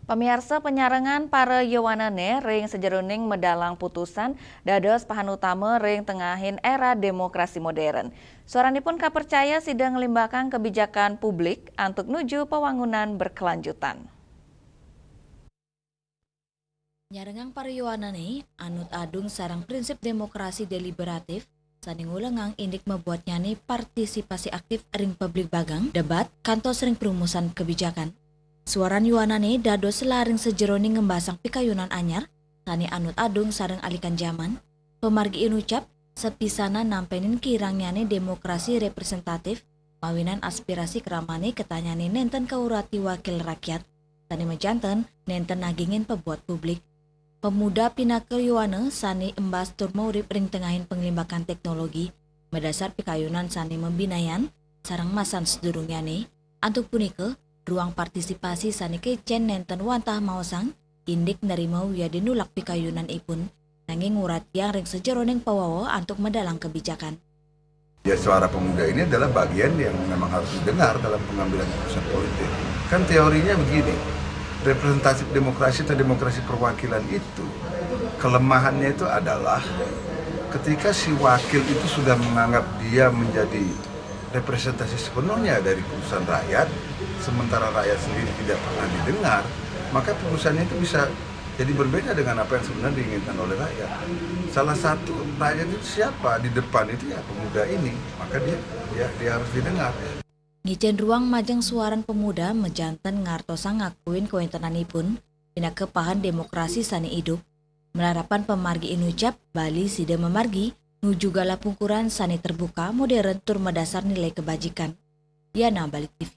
Pemirsa penyarengan para Yowanane ring sejeroning medalang putusan dados pahan utama ring tengahin era demokrasi modern. Suaranipun kapercaya sidang ngelimbakan kebijakan publik untuk nuju pembangunan berkelanjutan. Nyarengang para Yowanane anut adung sarang prinsip demokrasi deliberatif saning ulengang indik membuatnya nih partisipasi aktif ring publik bagang, debat, kantos ring perumusan kebijakan. Suaran Yowanane dados selaring sejeroning ngembasang pikayunan anyar, tani anut adung sareng alikan zaman, pemargi inucap sepisana nampenin kirangnya nih demokrasi representatif, mawinan aspirasi keramane ketanyane nenten kaurati wakil rakyat, tani mejanten nenten nagingin pebuat publik. Pemuda Pinnacle Yowana sani embas tur maurip ring tengahin penglimbakan teknologi, berdasar pikayunan sani membinayan, sarang masan sedurungnya nih, antuk punike, ruang partisipasi sani kecen nenten wantah maosang, indik nerima wiya dinulak pikayunan ipun, nanging ngurat yang ring sejeroning pawawo antuk medalang kebijakan. Ya, suara pemuda ini adalah bagian yang memang harus didengar dalam pengambilan keputusan politik. Kan teorinya begini, representatif demokrasi atau demokrasi perwakilan itu, kelemahannya itu adalah ketika si wakil itu sudah menganggap dia menjadi representasi sepenuhnya dari putusan rakyat, sementara rakyat sendiri tidak pernah didengar, maka putusannya itu bisa jadi berbeda dengan apa yang sebenarnya diinginkan oleh rakyat. Salah satu rakyat itu siapa di depan itu ya pemuda ini, maka dia harus didengar. Ngicen ruang majang suaran pemuda mejanten ngartosa ngakuin kewentenanipun pina kepahan demokrasi sani hidup. Melarapan pemargi inucap Bali sida memargi nuju gala pungkuran sani terbuka modern tur medasar nilai kebajikan. Yana Balik TV.